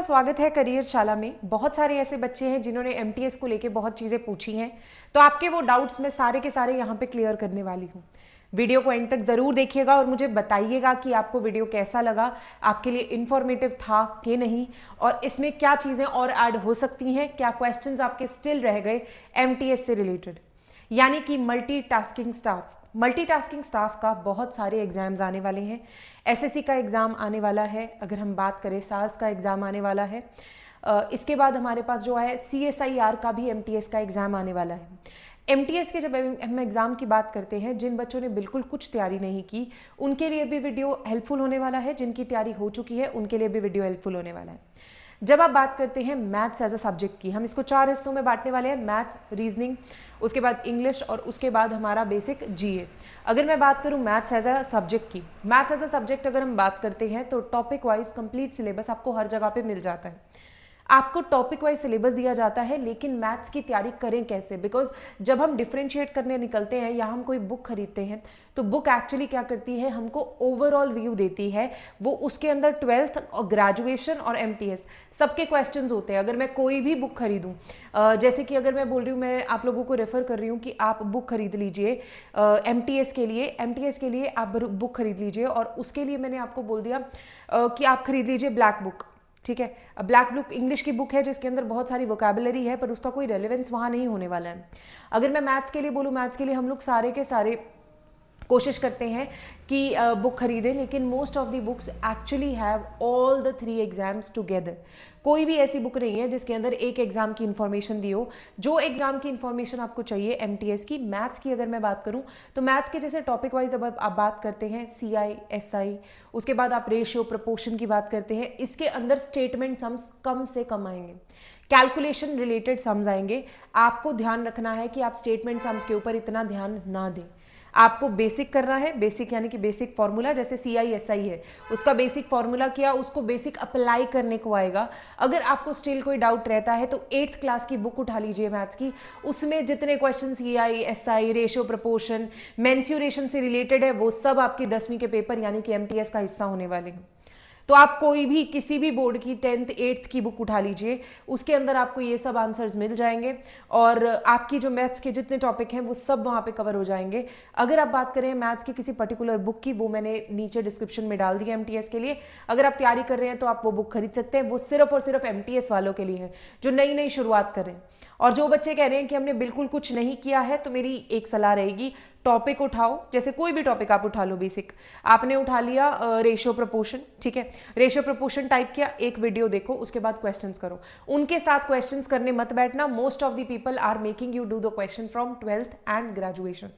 स्वागत है करियर शाला में। बहुत सारे ऐसे बच्चे हैं जिन्होंने एमटीएस को लेके बहुत चीज़ें पूछी हैं, तो आपके वो डाउट्स मैं सारे के सारे यहाँ पे क्लियर करने वाली हूँ। वीडियो को एंड तक ज़रूर देखिएगा और मुझे बताइएगा कि आपको वीडियो कैसा लगा, आपके लिए इन्फॉर्मेटिव था कि नहीं, और इसमें क्या चीज़ें और ऐड हो सकती हैं, क्या क्वेश्चंस आपके स्टिल रह गए एमटीएस से रिलेटेड। यानी कि मल्टीटास्किंग स्टाफ का बहुत सारे एग्जाम्स आने वाले हैं। एसएससी का एग्ज़ाम आने वाला है, अगर हम बात करें सार्स का एग्ज़ाम आने वाला है। इसके बाद हमारे पास जो है सीएसआईआर का भी एमटीएस का एग्ज़ाम आने वाला है। एमटीएस के जब हम एग्ज़ाम की बात करते हैं, जिन बच्चों ने बिल्कुल कुछ तैयारी नहीं की उनके लिए भी वीडियो हेल्पफुल होने वाला है, जिनकी तैयारी हो चुकी है उनके लिए भी वीडियो हेल्पफुल होने वाला है। जब आप बात करते हैं मैथ्स एज अ सब्जेक्ट की, हम इसको 4 हिस्सों में बांटने वाले हैं, मैथ्स, रीजनिंग, उसके बाद इंग्लिश और उसके बाद हमारा बेसिक जीए। अगर मैं बात करूं मैथ्स एज अ सब्जेक्ट की, मैथ्स एज अ सब्जेक्ट अगर हम बात करते हैं तो टॉपिक वाइज कंप्लीट सिलेबस आपको हर जगह पे मिल जाता है। आपको टॉपिक वाइज सिलेबस दिया जाता है, लेकिन मैथ्स की तैयारी करें कैसे? बिकॉज जब हम डिफरेंशिएट करने निकलते हैं या हम कोई बुक खरीदते हैं तो बुक एक्चुअली क्या करती है, हमको ओवरऑल व्यू देती है। वो उसके अंदर 12th और ग्रेजुएशन और एमटीएस सबके क्वेश्चंस होते हैं। अगर मैं कोई भी बुक खरीदूं, जैसे कि अगर मैं बोल रही हूँ, मैं आप लोगों को रेफर कर रही हूँ कि आप बुक खरीद लीजिए एमटीएस के लिए आप बुक खरीद लीजिए, और उसके लिए मैंने आपको बोल दिया कि आप खरीद लीजिए ब्लैक बुक। ठीक है, अब ब्लैक बुक इंग्लिश की बुक है जिसके अंदर बहुत सारी वोकैबुलरी है, पर उसका कोई रेलेवेंस वहाँ नहीं होने वाला है। अगर मैं मैथ्स के लिए बोलूँ, मैथ्स के लिए हम लोग सारे के सारे कोशिश करते हैं कि बुक खरीदें, लेकिन most of the books actually have all the 3 exams together. कोई भी ऐसी बुक नहीं है जिसके अंदर एक एग्जाम की इन्फॉर्मेशन दी हो। जो एग्जाम की इन्फॉर्मेशन आपको चाहिए एमटीएस की, मैथ्स की अगर मैं बात करूं तो मैथ्स के जैसे टॉपिक वाइज अब आप बात करते हैं सीआई एसआई, उसके बाद आप रेशियो प्रपोर्शन की बात करते हैं, इसके अंदर स्टेटमेंट सम्स कम से कम आएंगे, कैलकुलेशन रिलेटेड सम्स आएंगे। आपको ध्यान रखना है कि आप स्टेटमेंट सम्स के ऊपर इतना ध्यान ना दें। आपको बेसिक करना है, बेसिक यानी कि बेसिक फॉर्मूला, जैसे सीआई एसआई है उसका बेसिक फॉर्मूला किया, उसको बेसिक अप्लाई करने को आएगा। अगर आपको स्टिल कोई डाउट रहता है तो 8th क्लास की बुक उठा लीजिए मैथ्स की, उसमें जितने question CI SI ratio proportion mensuration से रिलेटेड है वो सब आपकी 10वीं के पेपर यानी कि एमटीएस का हिस्सा होने वाले हैं। तो आप कोई भी किसी भी बोर्ड की 10th 8th की बुक उठा लीजिए, उसके अंदर आपको ये सब आंसर्स मिल जाएंगे और आपकी जो मैथ्स के जितने टॉपिक हैं वो सब वहाँ पे कवर हो जाएंगे। अगर आप बात करें मैथ्स की किसी पर्टिकुलर बुक की, वो मैंने नीचे डिस्क्रिप्शन में डाल दिया एमटीएस के लिए। अगर आप तैयारी कर रहे हैं तो आप वो बुक खरीद सकते हैं। वो सिर्फ और सिर्फ एमटीएस वालों के लिए है जो नई नई शुरुआत कर रहे हैं। और जो बच्चे कह रहे हैं कि हमने बिल्कुल कुछ नहीं किया है, तो मेरी एक सलाह रहेगी, टॉपिक उठाओ, जैसे कोई भी टॉपिक आप उठा लो। बेसिक आपने उठा लिया रेशियो प्रपोर्शन, ठीक है, रेशियो प्रपोर्शन टाइप किया, एक वीडियो देखो, उसके बाद क्वेश्चंस करो। उनके साथ क्वेश्चंस करने मत बैठना। Most of the people are making you do the question from 12th and graduation,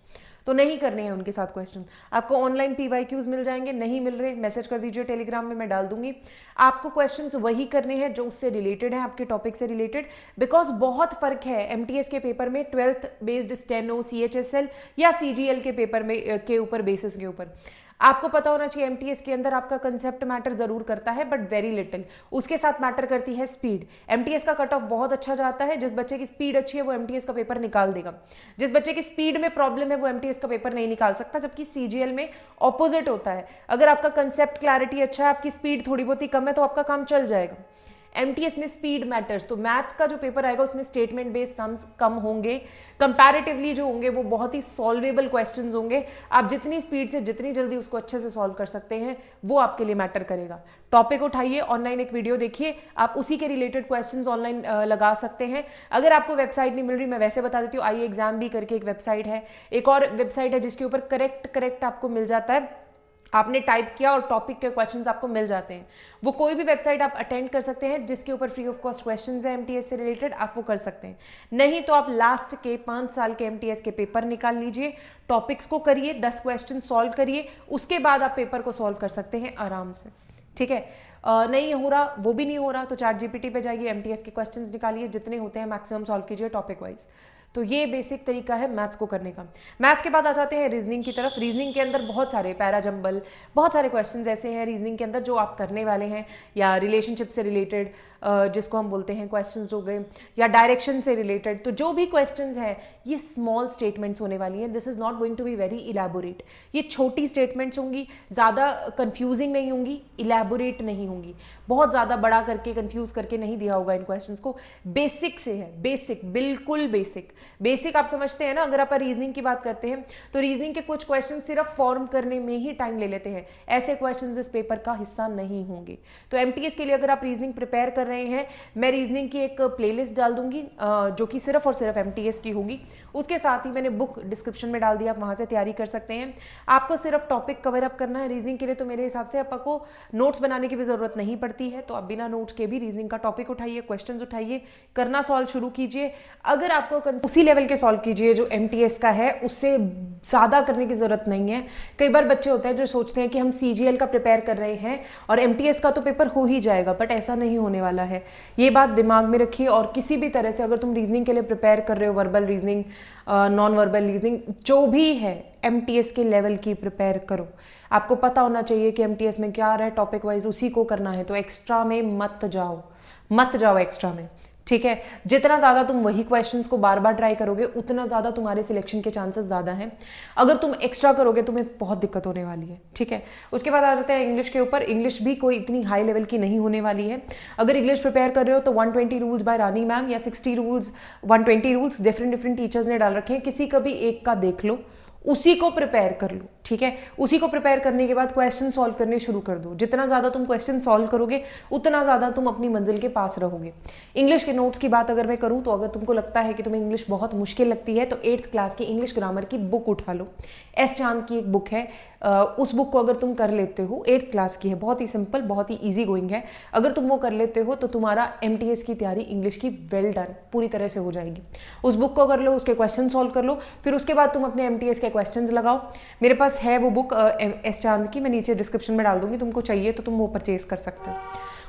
तो नहीं करने हैं उनके साथ क्वेश्चन। आपको ऑनलाइन पीवाईक्यूज मिल जाएंगे, नहीं मिल रहे मैसेज कर दीजिए टेलीग्राम में, मैं डाल दूंगी। आपको क्वेश्चंस वही करने हैं जो उससे रिलेटेड है, आपके टॉपिक से रिलेटेड, बिकॉज बहुत फर्क है एमटीएस के पेपर में 12th बेस्ड स्टेनो सीएचएसएल या सीजीएल के पेपर में के ऊपर बेसिस के ऊपर। आपको पता होना चाहिए एमटीएस के अंदर आपका कंसेप्ट मैटर जरूर करता है बट वेरी लिटिल, उसके साथ मैटर करती है स्पीड। एमटीएस का कट ऑफ बहुत अच्छा जाता है, जिस बच्चे की स्पीड अच्छी है वो एमटीएस का पेपर निकाल देगा। जिस बच्चे की स्पीड में प्रॉब्लम है वो एमटीएस का पेपर नहीं निकाल सकता, जबकि सीजीएल में ऑपोजिट होता है। अगर आपका कंसेप्ट क्लैरिटी अच्छा है, आपकी स्पीड थोड़ी बहुत ही कम है, तो आपका काम चल जाएगा। एमटीएस में स्पीड मैटर्स, तो मैथ्स का जो पेपर आएगा उसमें स्टेटमेंट बेस्ड सम्स कम होंगे, कंपैरेटिवली जो होंगे वो बहुत ही सॉल्वेबल क्वेश्चंस होंगे। आप जितनी स्पीड से जितनी जल्दी उसको अच्छे से सॉल्व कर सकते हैं वो आपके लिए मैटर करेगा। टॉपिक उठाइए, ऑनलाइन एक वीडियो देखिए, आप उसी के रिलेटेड क्वेश्चंस ऑनलाइन लगा सकते हैं। अगर आपको वेबसाइट नहीं मिल रही, मैं वैसे बता देती हूँ, आई एग्जाम भी करके एक वेबसाइट है, एक और वेबसाइट है जिसके ऊपर करेक्ट आपको मिल जाता है। आपने टाइप किया और टॉपिक के क्वेश्चंस आपको मिल जाते हैं। वो कोई भी वेबसाइट आप अटेंड कर सकते हैं जिसके ऊपर फ्री ऑफ कॉस्ट क्वेश्चंस है एमटीएस से रिलेटेड, आप वो कर सकते हैं। नहीं तो आप लास्ट के 5 साल के एमटीएस के पेपर निकाल लीजिए, टॉपिक्स को करिए, 10 क्वेश्चन सॉल्व करिए, उसके बाद आप पेपर को सॉल्व कर सकते हैं आराम से। ठीक है, नहीं हो रहा, वो भी नहीं हो रहा, तो चैट जीपीटी पे जाइए, एमटीएस के क्वेश्चंस निकालिए, जितने होते हैं मैक्सिमम सॉल्व कीजिए टॉपिक वाइज। तो ये बेसिक तरीका है मैथ्स को करने का। मैथ्स के बाद आ जाते हैं रीजनिंग की तरफ। रीजनिंग के अंदर बहुत सारे पैराजंबल, बहुत सारे क्वेश्चंस ऐसे हैं रीजनिंग के अंदर जो आप करने वाले हैं, या रिलेशनशिप से रिलेटेड जिसको हम बोलते हैं क्वेश्चंस हो गए, या डायरेक्शन से रिलेटेड। तो जो भी क्वेश्चंस हैं ये स्मॉल स्टेटमेंट्स होने वाली हैं, this is not going to be very elaborate. ये छोटी स्टेटमेंट्स होंगी, ज़्यादा कंफ्यूजिंग नहीं होंगी, इलेबोरेट नहीं होंगी, बहुत ज़्यादा बड़ा करके कंफ्यूज करके नहीं दिया होगा इन क्वेश्चंस को। बेसिक से है, बेसिक, बिल्कुल बेसिक। बेसिक आप समझते हैं ना। अगर आप रीजनिंग की बात करते हैं तो रीजनिंग के कुछ क्वेश्चन सिर्फ फॉर्म करने में ही टाइम ले लेते हैं, ऐसे क्वेश्चन इस पेपर का हिस्सा नहीं होंगे। तो एमटीएस के लिए अगर आप रीजनिंग प्रिपेयर कर रहे हैं, मैं रीजनिंग की एक प्लेलिस्ट डाल दूंगी जो कि सिर्फ और सिर्फ एमटीएस की होगी। उसके साथ ही मैंने बुक डिस्क्रिप्शन में डाल दिया, आप वहां से तैयारी कर सकते हैं। आपको सिर्फ टॉपिक कवर अप करना है रीजनिंग के लिए, तो मेरे हिसाब से आपको नोट्स बनाने की भी जरूरत नहीं पड़ती है। तो आप बिना नोट्स के भी रीजनिंग का टॉपिक उठाइए, क्वेश्चंस उठाइए, करना सॉल्व शुरू कीजिए। अगर आपको उसी लेवल के सॉल्व कीजिए जो एमटीएस का है, उससे ज़्यादा करने की ज़रूरत नहीं है। कई बार बच्चे होते हैं जो सोचते हैं कि हम सीजीएल का प्रिपेयर कर रहे हैं और एमटीएस का तो पेपर हो ही जाएगा, बट ऐसा नहीं होने वाला है। ये बात दिमाग में रखिए। और किसी भी तरह से अगर तुम रीजनिंग के लिए प्रिपेयर कर रहे हो, verbal reasoning, non verbal reasoning, जो भी है एमटीएस के लेवल की प्रिपेयर करो। आपको पता होना चाहिए कि एमटीएस में क्या आ रहा है, टॉपिक वाइज उसी को करना है। तो एक्स्ट्रा में मत जाओ एक्स्ट्रा में, ठीक है। जितना ज़्यादा तुम वही क्वेश्चंस को बार बार ट्राई करोगे, उतना ज़्यादा तुम्हारे सिलेक्शन के चांसेस ज़्यादा हैं। अगर तुम एक्स्ट्रा करोगे तुम्हें बहुत दिक्कत होने वाली है, ठीक है। उसके बाद आ जाते हैं इंग्लिश के ऊपर। इंग्लिश भी कोई इतनी हाई लेवल की नहीं होने वाली है। अगर इंग्लिश प्रिपेयर कर रहे हो तो 120 रूल्स बाय रानी मैम या 60 रूल्स, 120 रूल्स डिफरेंट टीचर्स ने डाल रखे हैं, किसी का भी एक का देख लो, उसी को प्रिपेयर कर लो, ठीक है। उसी को प्रिपेयर करने के बाद क्वेश्चन सॉल्व करने शुरू कर दो। जितना ज़्यादा तुम क्वेश्चन सॉल्व करोगे उतना ज़्यादा तुम अपनी मंजिल के पास रहोगे। इंग्लिश के नोट्स की बात अगर मैं करूँ तो अगर तुमको लगता है कि तुम्हें इंग्लिश बहुत मुश्किल लगती है तो 8th क्लास की इंग्लिश ग्रामर की बुक उठा लो। एस चांद की एक बुक है, उस बुक को अगर तुम कर लेते हो, 8th क्लास की है, बहुत ही सिंपल, बहुत ही ईजी गोइंग है। अगर तुम वो कर लेते हो तो तुम्हारा एमटीएस की तैयारी इंग्लिश की वेल डन पूरी तरह से हो जाएगी। उस बुक को कर लो, उसके क्वेश्चन सॉल्व कर लो, फिर उसके बाद तुम अपने एमटीएस के क्वेश्चन लगाओ। मेरे पास है वो बुक एस चांद की, मैं नीचे डिस्क्रिप्शन में डाल दूंगी, तुमको चाहिए तो तुम वो परचेज कर सकते हो।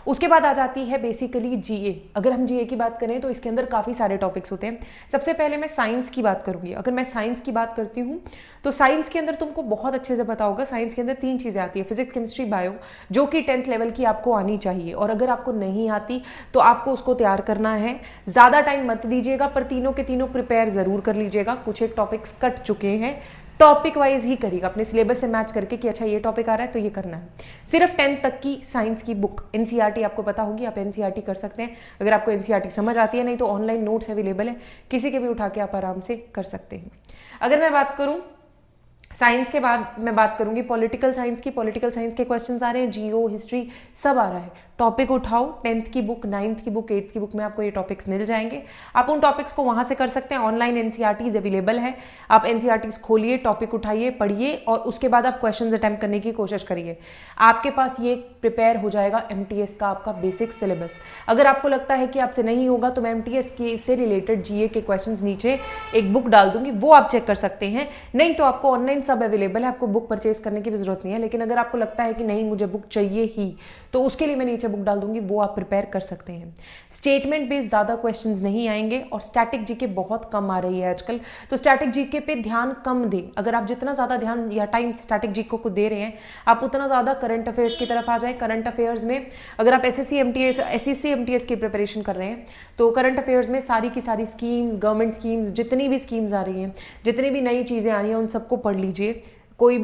उसके बाद आ जाती है बेसिकली जीए। अगर हम जीए की बात करें तो इसके अंदर काफ़ी सारे टॉपिक्स होते हैं। सबसे पहले मैं साइंस की बात करूंगी। अगर मैं साइंस की बात करती हूँ तो साइंस के अंदर तुमको बहुत अच्छे से पता होगा, साइंस के अंदर 3 चीज़ें आती है, फिजिक्स, केमिस्ट्री, बायो, जो कि 10th लेवल की आपको आनी चाहिए। और अगर आपको नहीं आती तो आपको उसको तैयार करना है। ज़्यादा टाइम मत दीजिएगा, पर तीनों के तीनों प्रिपेयर ज़रूर कर लीजिएगा। कुछ एक टॉपिक्स कट चुके हैं, टॉपिक वाइज ही करिएगा, अपने सिलेबस से मैच करके कि अच्छा ये टॉपिक आ रहा है तो ये करना है। सिर्फ 10th तक की साइंस की बुक, एनसीईआरटी आपको पता होगी, आप एनसीईआरटी कर सकते हैं। अगर आपको एनसीईआरटी समझ आती है, नहीं तो ऑनलाइन नोट्स अवेलेबल है, किसी के भी उठा के आप आराम से कर सकते हैं। अगर मैं बात करूं साइंस के बाद, मैं बात करूंगी पॉलिटिकल साइंस की। पॉलिटिकल साइंस के क्वेश्चंस आ रहे हैं, जीओ, हिस्ट्री, सब आ रहा है। टॉपिक उठाओ, 10th की बुक, 9th की बुक, 8th की बुक में आपको ये टॉपिक्स मिल जाएंगे। आप उन टॉपिक्स को वहां से कर सकते हैं। ऑनलाइन एनसीईआरटीज अवेलेबल है, आप एनसीईआरटीज खोलिए, टॉपिक उठाइए, पढ़िए और उसके बाद आप क्वेश्चंस अटेम्प्ट करने की कोशिश करिए। आपके पास ये प्रिपेयर हो जाएगा एमटीएस का आपका बेसिक सिलेबस। अगर आपको लगता है कि आपसे नहीं होगा तो मैं एमटीएस के से रिलेटेड जीए के क्वेश्चंस नीचे एक बुक डाल दूंगी, वो आप चेक कर सकते हैं। नहीं तो आपको ऑनलाइन सब अवेलेबल है, आपको बुक परचेज करने की भी जरूरत नहीं है। लेकिन अगर आपको लगता है कि नहीं मुझे बुक चाहिए ही, तो उसके लिए मैं नीचे बुक डाल दूंगी, वो आप प्रिपेयर कर सकते हैं। स्टेटमेंट बेस्ड ज़्यादा क्वेश्चंस नहीं आएंगे और स्टैटिक जीके बहुत कम आ रही है आजकल, तो स्टैटिक जीके पे ध्यान कम दें। अगर आप जितना ज़्यादा ध्यान या टाइम स्टैटिक जीके को दे रहे हैं, आप उतना ज़्यादा करंट अफेयर्स की तरफ आ जाए। करंट अफेयर्स में अगर आप एसएससी एमटीएस की प्रिपरेशन कर रहे हैं तो करंट अफेयर्स में सारी की सारी स्कीम्स, गवर्नमेंट स्कीम्स, जितनी भी स्कीम्स आ रही हैं, जितनी भी नई चीज़ें आ रही हैं, उन सबको पढ़ लीजिए। कोई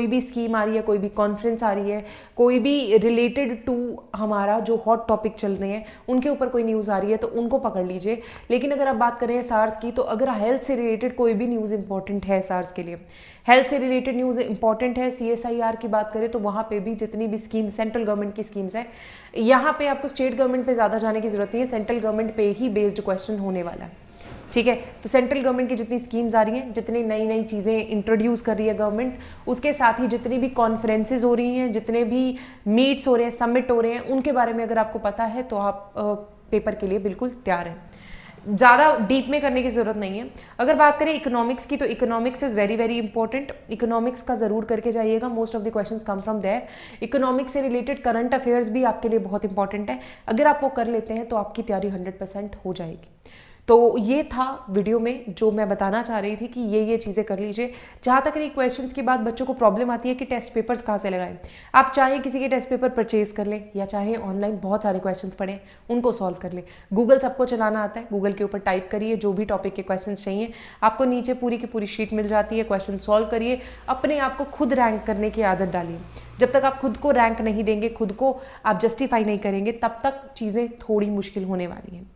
भी स्कीम आ रही है, कोई भी कॉन्फ्रेंस आ रही है, कोई भी रिलेटेड टू हमारा जो हॉट टॉपिक चल रहे हैं उनके ऊपर कोई न्यूज़ आ रही है तो उनको पकड़ लीजिए। लेकिन अगर आप बात करें सार्स की, तो अगर हेल्थ से रिलेटेड कोई भी न्यूज़ इंपॉर्टेंट है, सार्स के लिए हेल्थ से रिलेटेड न्यूज़ इंपॉर्टेंट है। सीएसआईआर की बात करें तो वहाँ पे भी जितनी भी स्कीम सेंट्रल गवर्नमेंट की स्कीम्स है, यहाँ पे आपको स्टेट गवर्नमेंट पे ज़्यादा जाने की जरूरत नहीं है, सेंट्रल गवर्नमेंट पे ही बेस्ड क्वेश्चन होने वाला है, ठीक है। तो सेंट्रल गवर्नमेंट की जितनी स्कीम्स आ रही हैं, जितनी नई नई चीज़ें इंट्रोड्यूस कर रही है गवर्नमेंट, उसके साथ ही जितनी भी कॉन्फ्रेंसेज हो रही हैं, जितने भी मीट्स हो रहे हैं, समिट हो रहे हैं, उनके बारे में अगर आपको पता है तो आप पेपर के लिए बिल्कुल तैयार हैं। ज़्यादा डीप में करने की ज़रूरत नहीं है। अगर बात करें इकोनॉमिक्स की, तो economics is very very important. Economics का ज़रूर करके जाइएगा, most of the questions come from there. Economics से रिलेटेड करंट अफेयर्स भी आपके लिए बहुत इंपॉर्टेंट है। अगर आप वो कर लेते हैं तो आपकी तैयारी 100% हो जाएगी। तो ये था वीडियो में जो मैं बताना चाह रही थी कि ये चीज़ें कर लीजिए। जहाँ तक रही क्वेश्चंस की बात, बच्चों को प्रॉब्लम आती है कि टेस्ट पेपर्स कहाँ से लगाएं। आप चाहे किसी के टेस्ट पेपर परचेज कर लें या चाहे ऑनलाइन बहुत सारे क्वेश्चंस पढ़ें, उनको सॉल्व कर लें। गूगल सबको चलाना आता है, गूगल के ऊपर टाइप करिए जो भी टॉपिक के क्वेश्चन चाहिए, आपको नीचे पूरी की पूरी शीट मिल जाती है, क्वेश्चन सॉल्व करिए, अपने आप को खुद रैंक करने की आदत डालिए। जब तक आप खुद को रैंक नहीं देंगे, खुद को आप जस्टिफाई नहीं करेंगे, तब तक चीज़ें थोड़ी मुश्किल होने वाली हैं।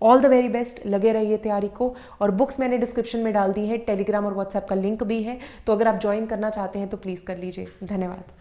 ऑल द वेरी बेस्ट, लगे रहिए तैयारी को। और बुक्स मैंने डिस्क्रिप्शन में डाल दी है, टेलीग्राम और व्हाट्सएप का लिंक भी है, तो अगर आप ज्वाइन करना चाहते हैं तो प्लीज़ कर लीजिए। धन्यवाद।